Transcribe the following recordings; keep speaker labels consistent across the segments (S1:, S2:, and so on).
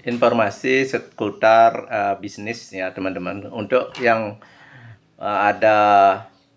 S1: informasi seputar bisnis ya teman-teman. Untuk yang ada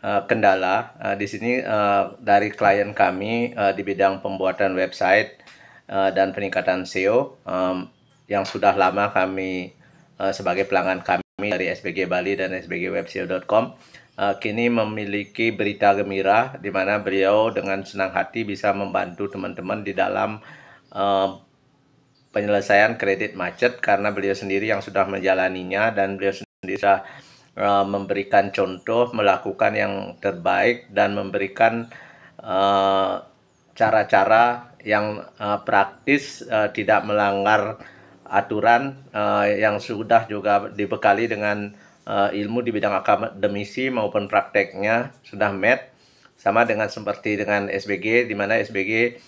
S1: kendala di sini dari klien kami di bidang pembuatan website dan peningkatan SEO yang sudah lama kami sebagai pelanggan kami dari SBG Bali dan sbgwebseo.com kini memiliki berita gembira di mana beliau dengan senang hati bisa membantu teman-teman di dalam penyelesaian kredit macet karena beliau sendiri yang sudah menjalaninya dan beliau sendiri sudah memberikan contoh, melakukan yang terbaik dan memberikan cara-cara yang praktis, tidak melanggar aturan, yang sudah juga dibekali dengan ilmu di bidang akademisi maupun prakteknya sudah met sama dengan seperti dengan SBG, di mana SBG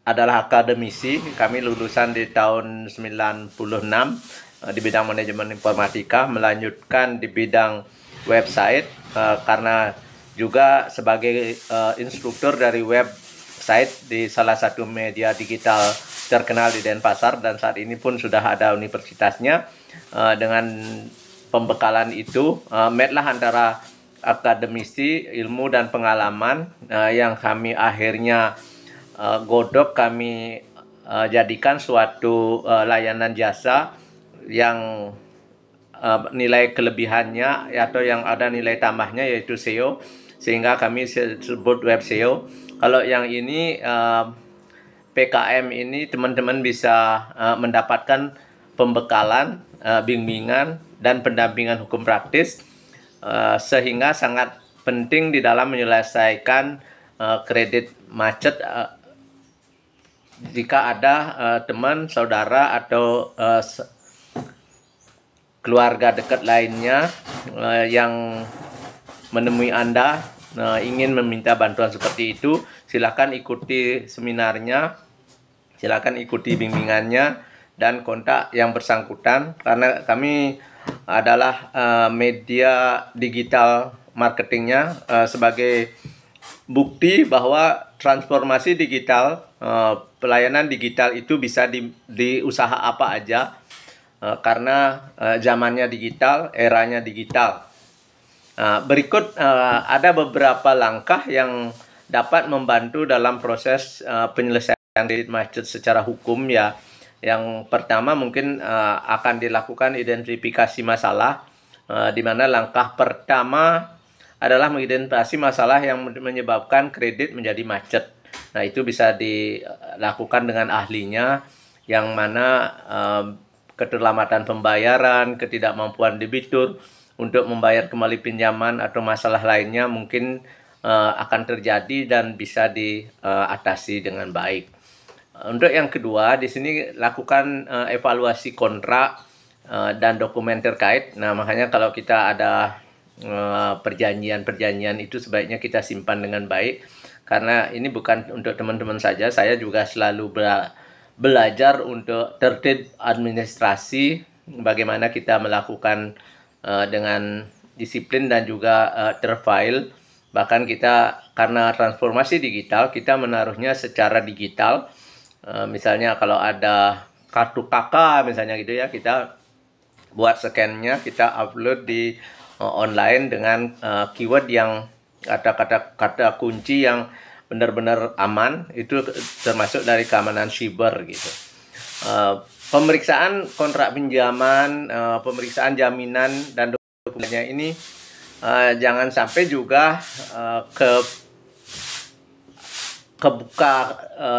S1: adalah akademisi. Kami lulusan di tahun 96 di bidang manajemen informatika, melanjutkan di bidang website karena juga sebagai instruktur dari website di salah satu media digital terkenal di Denpasar, dan saat ini pun sudah ada universitasnya. Dengan pembekalan itu matlah antara akademisi, ilmu dan pengalaman yang kami akhirnya godok kami jadikan suatu layanan jasa yang nilai kelebihannya atau yang ada nilai tambahnya yaitu SEO, sehingga kami sebut web SEO. Kalau yang ini PKM ini teman-teman bisa mendapatkan pembekalan, bimbingan dan pendampingan hukum praktis sehingga sangat penting di dalam menyelesaikan kredit macet jika ada teman, saudara atau keluarga dekat lainnya yang menemui Anda ingin meminta bantuan seperti itu, silakan ikuti seminarnya, silakan ikuti bimbingannya dan kontak yang bersangkutan, karena kami adalah media digital marketingnya sebagai bukti bahwa transformasi digital, pelayanan digital itu bisa di usaha apa aja karena zamannya digital, eranya digital. Berikut ada beberapa langkah yang dapat membantu dalam proses penyelesaian kredit macet secara hukum ya. Yang pertama mungkin akan dilakukan identifikasi masalah, di mana langkah pertama adalah mengidentifikasi masalah yang menyebabkan kredit menjadi macet. Nah, itu bisa dilakukan dengan ahlinya, yang mana keterlambatan pembayaran, ketidakmampuan debitur untuk membayar kembali pinjaman atau masalah lainnya mungkin akan terjadi dan bisa diatasi dengan baik. Untuk yang kedua, di sini lakukan evaluasi kontrak dan dokumen terkait. Nah, makanya kalau kita ada perjanjian-perjanjian itu sebaiknya kita simpan dengan baik, karena ini bukan untuk teman-teman saja, saya juga selalu belajar untuk tertib administrasi, bagaimana kita melakukan dengan disiplin dan juga terfile. Bahkan kita karena transformasi digital, kita menaruhnya secara digital. Misalnya kalau ada kartu KK misalnya gitu ya, kita buat scan-nya, kita upload di online dengan keyword yang kata kunci yang benar-benar aman, itu termasuk dari keamanan cyber gitu. Pemeriksaan kontrak pinjaman, pemeriksaan jaminan dan dokumennya ini jangan sampai juga kebuka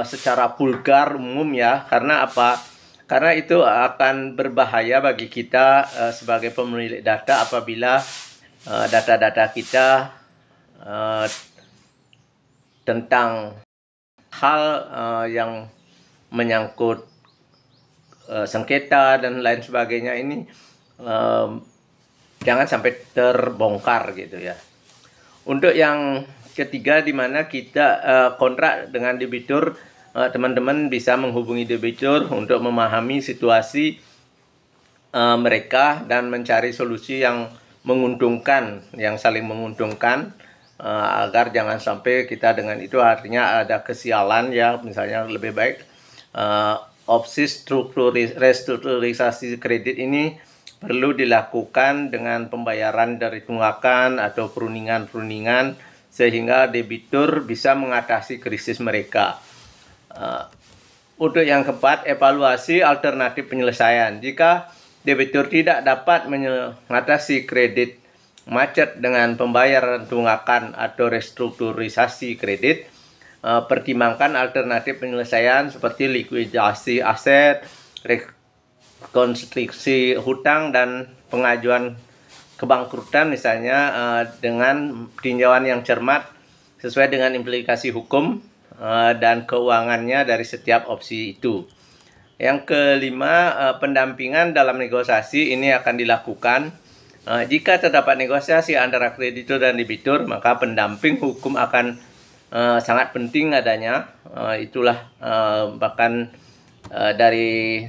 S1: secara vulgar umum ya. Karena apa? Karena itu akan berbahaya bagi kita sebagai pemilik data apabila data-data kita tentang hal yang menyangkut sengketa dan lain sebagainya ini jangan sampai terbongkar gitu ya. Untuk yang ketiga, di mana kita kontrak dengan debitur, teman-teman bisa menghubungi debitur untuk memahami situasi mereka dan mencari solusi yang menguntungkan, yang saling menguntungkan, agar jangan sampai kita dengan itu artinya ada kesialan ya. Misalnya lebih baik opsi restrukturisasi kredit ini perlu dilakukan dengan pembayaran dari tunggakan atau perundingan-perundingan sehingga debitur bisa mengatasi krisis mereka. Untuk yang keempat, evaluasi alternatif penyelesaian. Jika debitur tidak dapat mengatasi kredit macet dengan pembayaran tunggakan atau restrukturisasi kredit, pertimbangkan alternatif penyelesaian seperti likuidasi aset, rekonstruksi hutang, dan pengajuan kebangkrutan misalnya dengan tinjauan yang cermat sesuai dengan implikasi hukum dan keuangannya dari setiap opsi itu. Yang kelima, pendampingan dalam negosiasi ini akan dilakukan. Jika terdapat negosiasi antara kreditur dan debitur, maka pendamping hukum akan sangat penting adanya. Itulah bahkan dari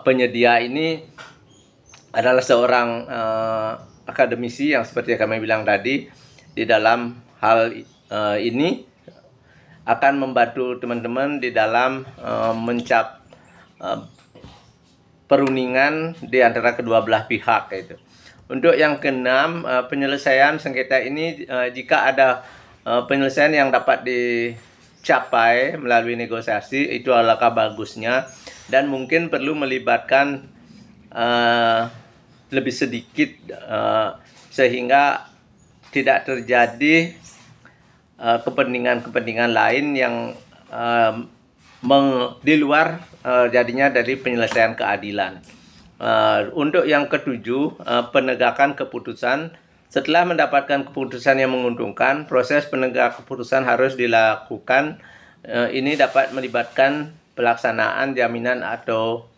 S1: penyedia ini adalah seorang akademisi yang seperti yang kami bilang tadi, di dalam hal ini akan membantu teman-teman di dalam perundingan di antara kedua belah pihak itu. Untuk yang keenam, penyelesaian sengketa ini jika ada penyelesaian yang dapat dicapai melalui negosiasi, itu alangkah bagusnya, dan mungkin perlu melibatkan lebih sedikit sehingga tidak terjadi kepentingan-kepentingan lain yang di luar jadinya dari penyelesaian keadilan. Untuk yang ketujuh, penegakan keputusan. Setelah mendapatkan keputusan yang menguntungkan, proses penegak keputusan harus dilakukan. Ini dapat melibatkan pelaksanaan jaminan atau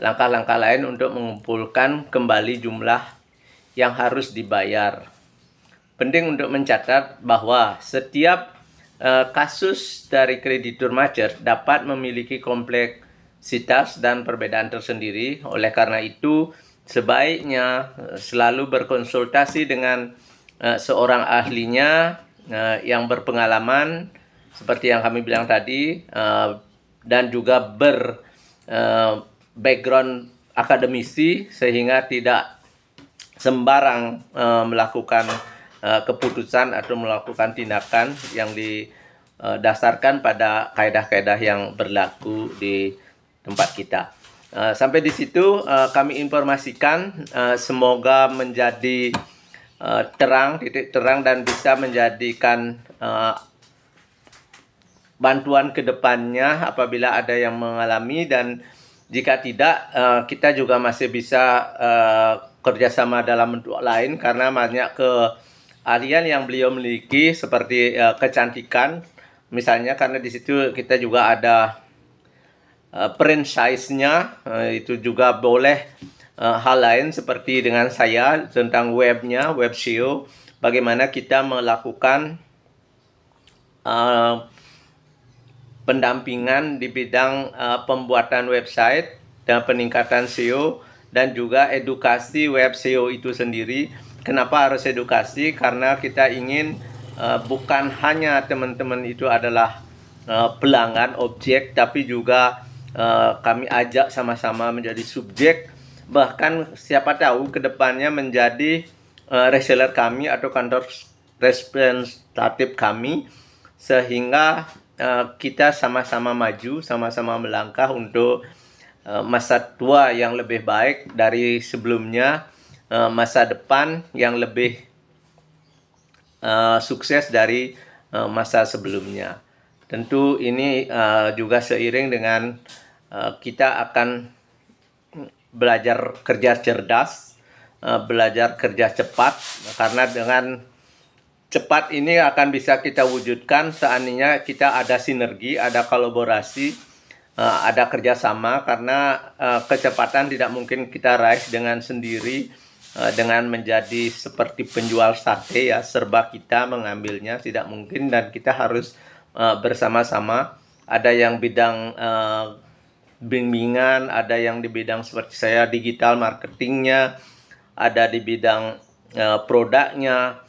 S1: langkah-langkah lain untuk mengumpulkan kembali jumlah yang harus dibayar. Penting untuk mencatat bahwa setiap kasus dari kreditur macet dapat memiliki kompleksitas dan perbedaan tersendiri. Oleh karena itu, sebaiknya selalu berkonsultasi dengan seorang ahlinya yang berpengalaman, seperti yang kami bilang tadi, dan juga background akademisi, sehingga tidak sembarang melakukan keputusan atau melakukan tindakan yang didasarkan pada kaedah-kaedah yang berlaku di tempat kita. Sampai di situ kami informasikan, semoga menjadi titik terang dan bisa menjadikan bantuan ke depannya apabila ada yang mengalami, dan jika tidak, kita juga masih bisa kerjasama dalam bentuk lain karena banyak keahlian yang beliau miliki seperti kecantikan misalnya, karena di situ kita juga ada print size-nya, itu juga boleh. Hal lain seperti dengan saya tentang webnya, web SEO, bagaimana kita melakukan pendampingan di bidang pembuatan website dan peningkatan SEO, dan juga edukasi web SEO itu sendiri. Kenapa harus edukasi? Karena kita ingin bukan hanya teman-teman itu adalah pelanggan objek, tapi juga kami ajak sama-sama menjadi subjek, bahkan siapa tahu kedepannya menjadi reseller kami atau kantor representatif kami, sehingga kita sama-sama maju, sama-sama melangkah untuk masa tua yang lebih baik dari sebelumnya, masa depan yang lebih sukses dari masa sebelumnya. Tentu ini juga seiring dengan kita akan belajar kerja cerdas, belajar kerja cepat, karena dengan cepat ini akan bisa kita wujudkan seandainya kita ada sinergi, ada kolaborasi, ada kerjasama, karena kecepatan tidak mungkin kita raih dengan sendiri, dengan menjadi seperti penjual sate ya, serba kita mengambilnya tidak mungkin, dan kita harus bersama-sama. Ada yang bidang bimbingan, ada yang di bidang seperti saya digital marketingnya, ada di bidang produknya,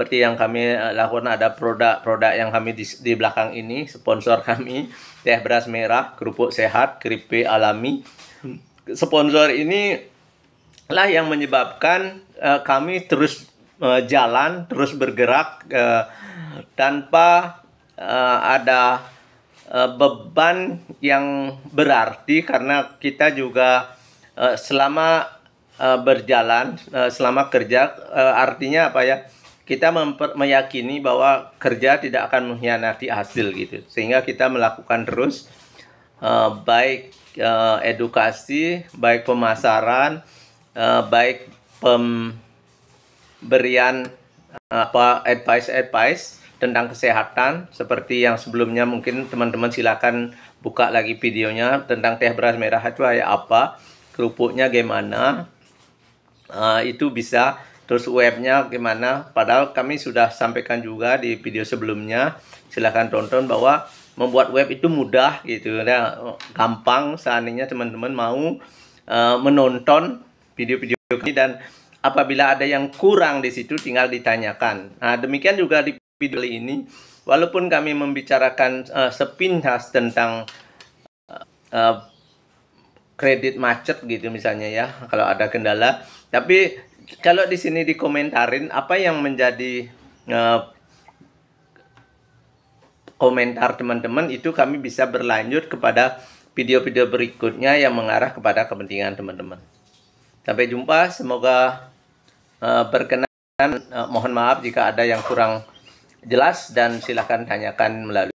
S1: seperti yang kami lakukan, ada produk-produk yang kami di belakang ini, sponsor kami, teh beras merah, kerupuk sehat, keripik alami. Sponsor ini lah yang menyebabkan kami terus jalan, terus bergerak tanpa ada beban yang berarti, karena kita juga selama berjalan, selama kerja, artinya apa ya? Kita meyakini bahwa kerja tidak akan mengkhianati hasil gitu, sehingga kita melakukan terus baik edukasi, baik pemasaran, baik pemberian advice tentang kesehatan, seperti yang sebelumnya. Mungkin teman-teman silakan buka lagi videonya tentang teh beras merah itu kayak apa, kerupuknya gimana, itu bisa. Terus webnya gimana, padahal kami sudah sampaikan juga di video sebelumnya. Silahkan tonton bahwa membuat web itu mudah gitu, nah, gampang seandainya teman-teman mau menonton video-video ini, dan apabila ada yang kurang di situ tinggal ditanyakan. Nah, demikian juga di video ini, walaupun kami membicarakan sepintas tentang kredit macet gitu misalnya ya, kalau ada kendala, tapi kalau di sini dikomentarin apa yang menjadi komentar teman-teman, itu kami bisa berlanjut kepada video-video berikutnya yang mengarah kepada kepentingan teman-teman. Sampai jumpa, semoga berkenan. Mohon maaf jika ada yang kurang jelas, dan silakan tanyakan melalui